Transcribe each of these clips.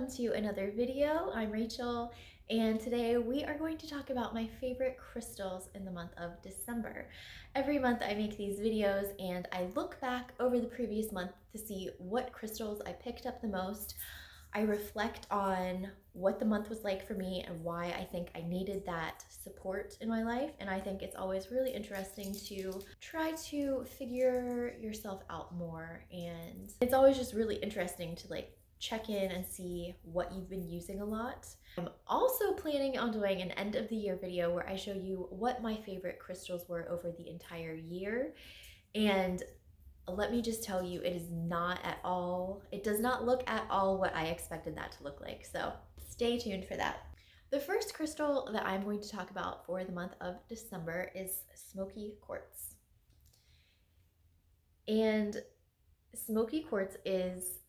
welcome to another video. I'm Rachel, and today we are going to talk about my favorite crystals in the month of December. Every month I make these videos and I look back over the previous month to see what crystals I picked up the most. I reflect on what the month was like for me and why I think I needed that support in my life. And I think it's always really interesting to try to figure yourself out more. And it's always just really interesting to check in and see what you've been using a lot. I'm also planning on doing an end of the year video where I show you what my favorite crystals were over the entire year. And let me just tell you, it does not look at all what I expected that to look like. So stay tuned for that. The first crystal that I'm going to talk about for the month of December is Smoky Quartz. And Smoky Quartz is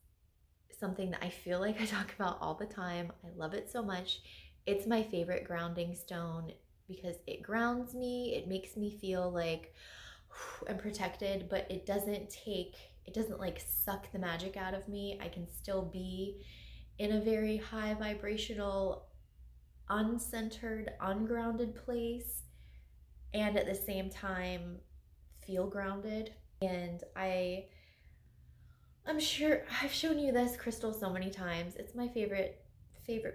something that I feel like I talk about all the time. I love it so much. It's my favorite grounding stone because it grounds me. It makes me feel like I'm protected, but it doesn't like suck the magic out of me. I can still be in a very high vibrational, uncentered, ungrounded place and at the same time feel grounded. And I'm sure I've shown you this crystal so many times. It's my favorite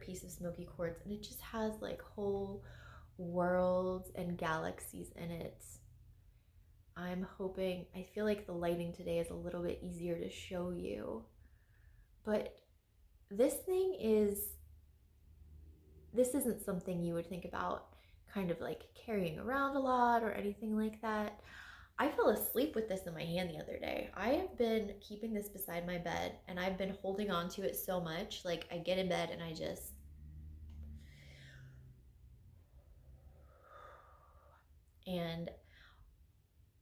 piece of Smoky Quartz, and it just has like whole worlds and galaxies in it. I feel like the lighting today is a little bit easier to show you, but this isn't something you would think about kind of like carrying around a lot or anything like that. I fell asleep with this in my hand the other day. I have been keeping this beside my bed and I've been holding on to it so much. Like I get in bed and and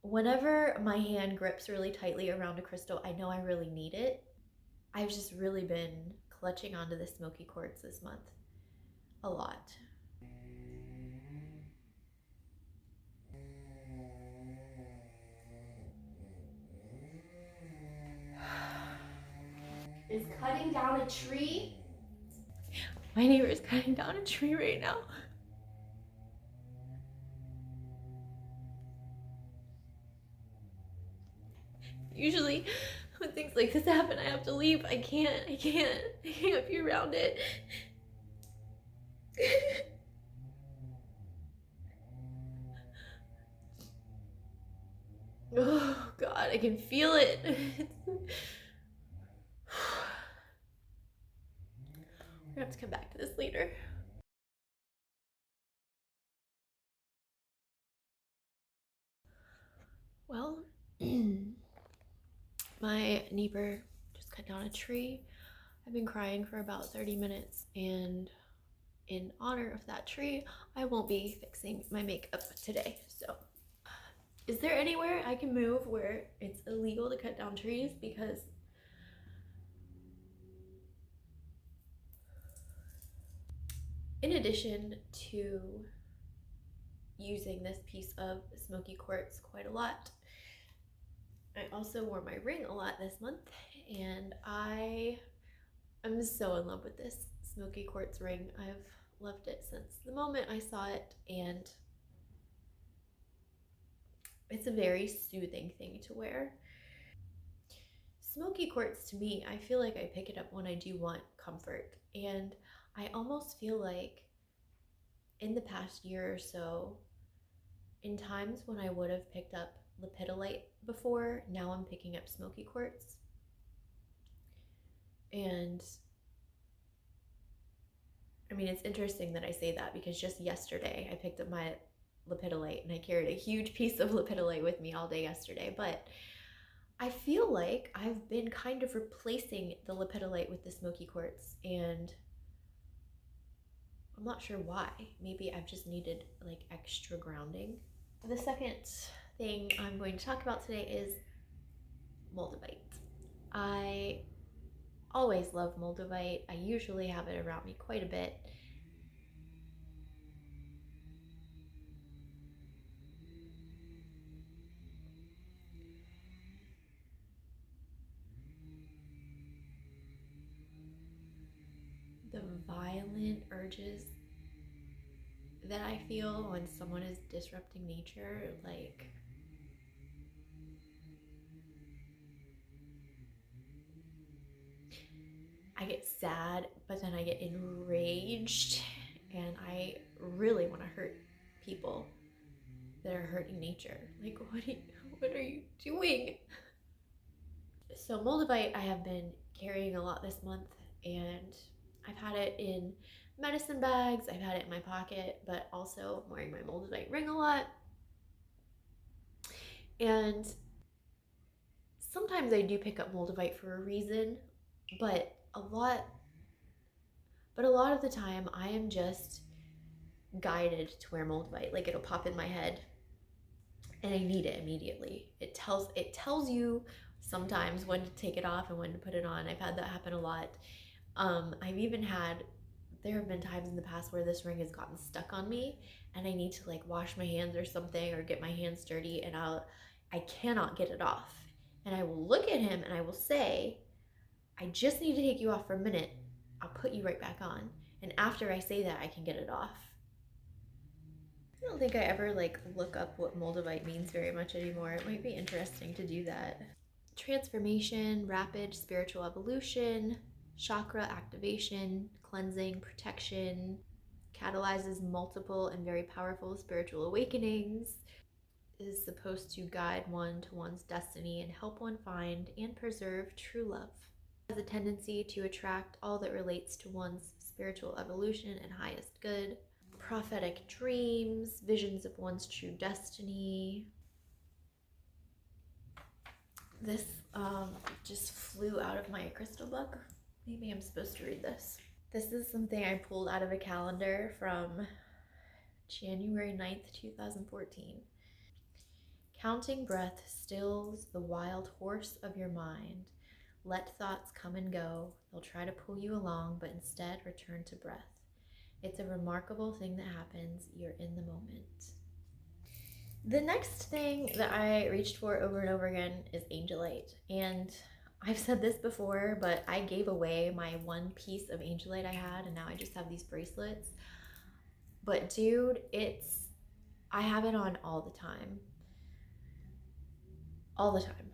whenever my hand grips really tightly around a crystal, I know I really need it. I've just really been clutching onto the Smoky Quartz this month a lot. Is cutting down a tree? My neighbor is cutting down a tree right now. Usually when things like this happen, I have to leave. I can't be around it. Oh God, I can feel it. We're gonna have to come back to this later. Well, my neighbor just cut down a tree. I've been crying for about 30 minutes, and in honor of that tree, I won't be fixing my makeup today. So, is there anywhere I can move where it's illegal to cut down trees? Because in addition to using this piece of Smoky Quartz quite a lot, I also wore my ring a lot this month, and I'm so in love with this Smoky Quartz ring. I've loved it since the moment I saw it, and it's a very soothing thing to wear. Smoky Quartz, to me, I feel like I pick it up when I do want comfort, and I almost feel like in the past year or so, in times when I would have picked up lepidolite before, now I'm picking up Smoky Quartz. And I mean, it's interesting that I say that because just yesterday I picked up my lepidolite and I carried a huge piece of lepidolite with me all day yesterday, but I feel like I've been kind of replacing the lepidolite with the Smoky Quartz, and I'm not sure why. Maybe I've just needed like extra grounding. The second thing I'm going to talk about today is Moldavite. I always love Moldavite. I usually have it around me quite a bit. instant urges that I feel when someone is disrupting nature. Like, I get sad, but then I get enraged, and I really want to hurt people that are hurting nature. Like, what are you doing? So Moldavite I have been carrying a lot this month, and I've had it in medicine bags, I've had it in my pocket, but also I'm wearing my Moldavite ring a lot. And sometimes I do pick up Moldavite for a reason, but a lot of the time I am just guided to wear Moldavite. Like, it'll pop in my head and I need it immediately. It tells you sometimes when to take it off and when to put it on. I've had that happen a lot. I've even had, there have been times in the past where this ring has gotten stuck on me and I need to like wash my hands or something or get my hands dirty, and I cannot get it off. And I will look at him and I will say, I just need to take you off for a minute. I'll put you right back on. And after I say that, I can get it off. I don't think I ever like look up what Moldavite means very much anymore. It might be interesting to do that. Transformation, rapid spiritual evolution, chakra activation, cleansing, protection, catalyzes multiple and very powerful spiritual awakenings, is supposed to guide one to one's destiny and help one find and preserve true love. Has a tendency to attract all that relates to one's spiritual evolution and highest good. Prophetic dreams, visions of one's true destiny. This just flew out of my crystal book. Maybe I'm supposed to read this. This is something I pulled out of a calendar from January 9th, 2014. Counting breath stills the wild horse of your mind. Let thoughts come and go. They'll try to pull you along, but instead return to breath. It's a remarkable thing that happens. You're in the moment. The next thing that I reached for over and over again is Angelite. And I've said this before, but I gave away my one piece of Angelite I had, and now I just have these bracelets. But dude, I have it on all the time. All the time.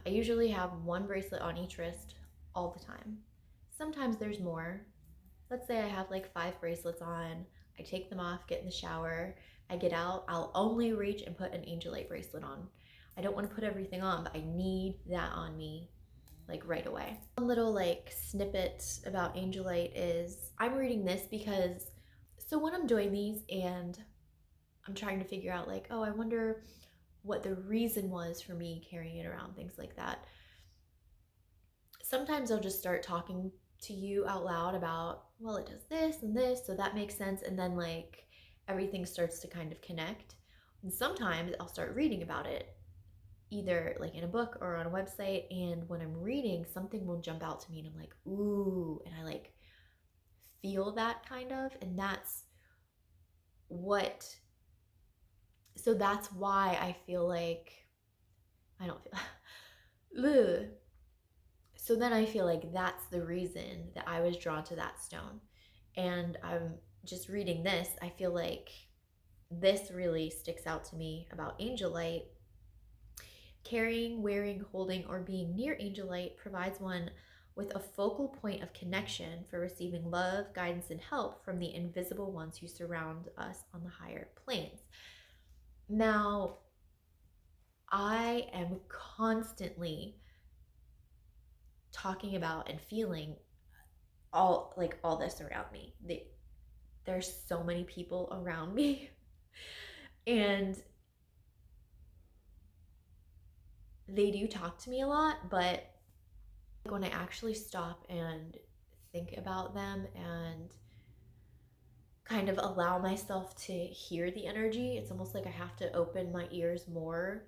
I usually have one bracelet on each wrist all the time. Sometimes there's more. Let's say I have like 5 bracelets on. I take them off, get in the shower. I get out, I'll only reach and put an Angelite bracelet on. I don't want to put everything on, but I need that on me like right away. One little like snippet about Angelite is, I'm reading this because, so when I'm doing these and I'm trying to figure out like, oh, I wonder what the reason was for me carrying it around, things like that. Sometimes I'll just start talking to you out loud about, well, it does this and this, so that makes sense. And then like everything starts to kind of connect. And sometimes I'll start reading about it, either like in a book or on a website. And when I'm reading, something will jump out to me and I'm like, ooh, and I like feel that kind of, and that's why I feel like, I don't feel, ugh. So then I feel like that's the reason that I was drawn to that stone. And I'm just reading this, I feel like this really sticks out to me about Angelite. Carrying, wearing, holding, or being near Angelite provides one with a focal point of connection for receiving love, guidance, and help from the invisible ones who surround us on the higher planes. Now, I am constantly talking about and feeling all this around me. There's so many people around me and they do talk to me a lot, but when I actually stop and think about them and kind of allow myself to hear the energy, it's almost like I have to open my ears more.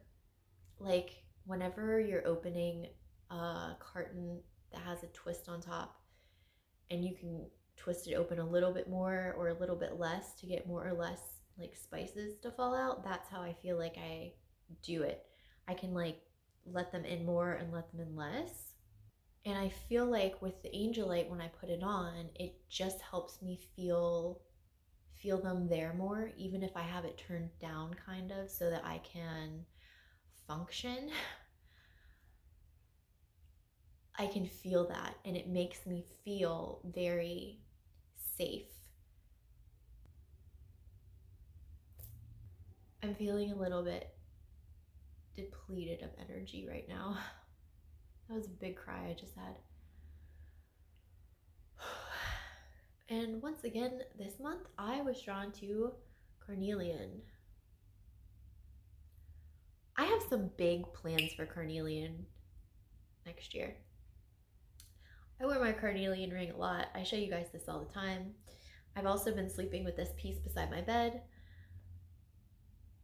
Like whenever you're opening a carton that has a twist on top and you can twist it open a little bit more or a little bit less to get more or less like spices to fall out, that's how I feel like I do it. I can like let them in more and let them in less. And I feel like with the Angelite, when I put it on, it just helps me feel them there more, even if I have it turned down kind of, so that I can function. I can feel that, and it makes me feel very safe. I'm feeling a little bit depleted of energy right now. That was a big cry I just had. And once again, this month I was drawn to Carnelian. I have some big plans for Carnelian next year. I wear my Carnelian ring a lot. I show you guys this all the time. I've also been sleeping with this piece beside my bed.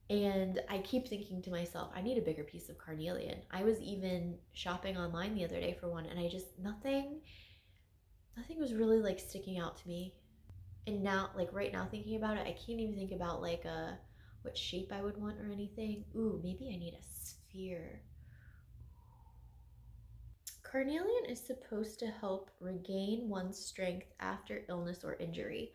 And I keep thinking to myself, I need a bigger piece of Carnelian. I was even shopping online the other day for one, and I just, nothing was really like sticking out to me. And now, like right now thinking about it, I can't even think about like what shape I would want or anything. Ooh, maybe I need a sphere. Carnelian is supposed to help regain one's strength after illness or injury.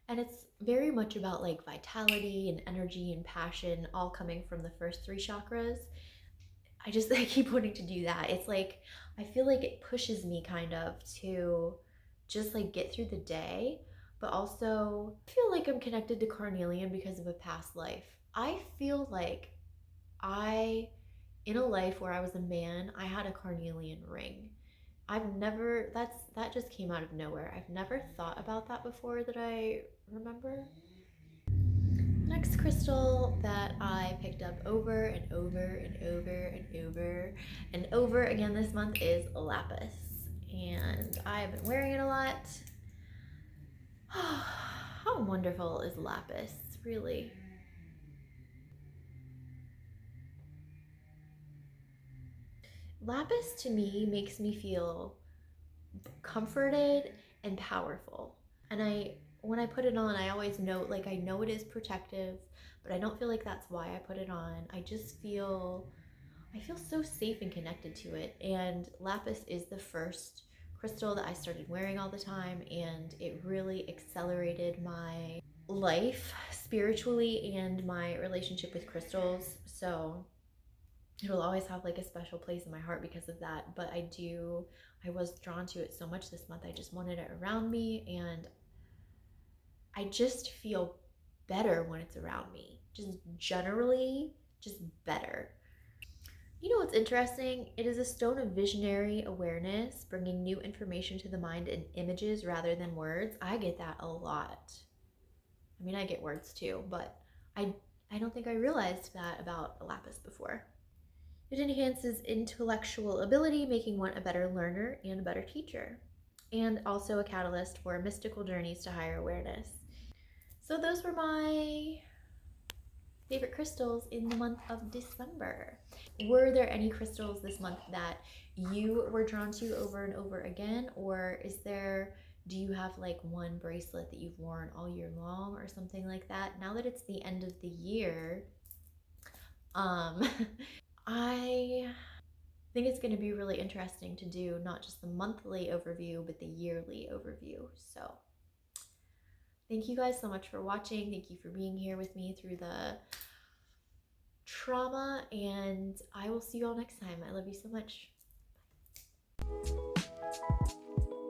And it's very much about like vitality and energy and passion, all coming from the first three chakras. I keep wanting to do that. It's like, I feel like it pushes me kind of to just like get through the day, but also I feel like I'm connected to Carnelian because of a past life. I feel like in a life where I was a man, I had a Carnelian ring. That just came out of nowhere. I've never thought about that before that I remember. Next crystal that I picked up over and over and over and over and over again this month is Lapis. And I've been wearing it a lot. How wonderful is Lapis, really? Lapis to me makes me feel comforted and powerful. And when I put it on, I always know, like I know it is protective, but I don't feel like that's why I put it on. I feel so safe and connected to it. And Lapis is the first crystal that I started wearing all the time, and it really accelerated my life spiritually and my relationship with crystals. So it'll always have like a special place in my heart because of that. But I was drawn to it so much this month. I just wanted it around me, and I just feel better when it's around me. Just generally, just better. You know what's interesting? It is a stone of visionary awareness, bringing new information to the mind in images rather than words. I get that a lot. I mean, I get words too, but I don't think I realized that about Lapis before. It enhances intellectual ability, making one a better learner and a better teacher, and also a catalyst for mystical journeys to higher awareness. So those were my favorite crystals in the month of December. Were there any crystals this month that you were drawn to over and over again, or do you have like one bracelet that you've worn all year long or something like that? Now that it's the end of the year, I think it's going to be really interesting to do not just the monthly overview, but the yearly overview. So thank you guys so much for watching. Thank you for being here with me through the trauma, and I will see you all next time. I love you so much. Bye.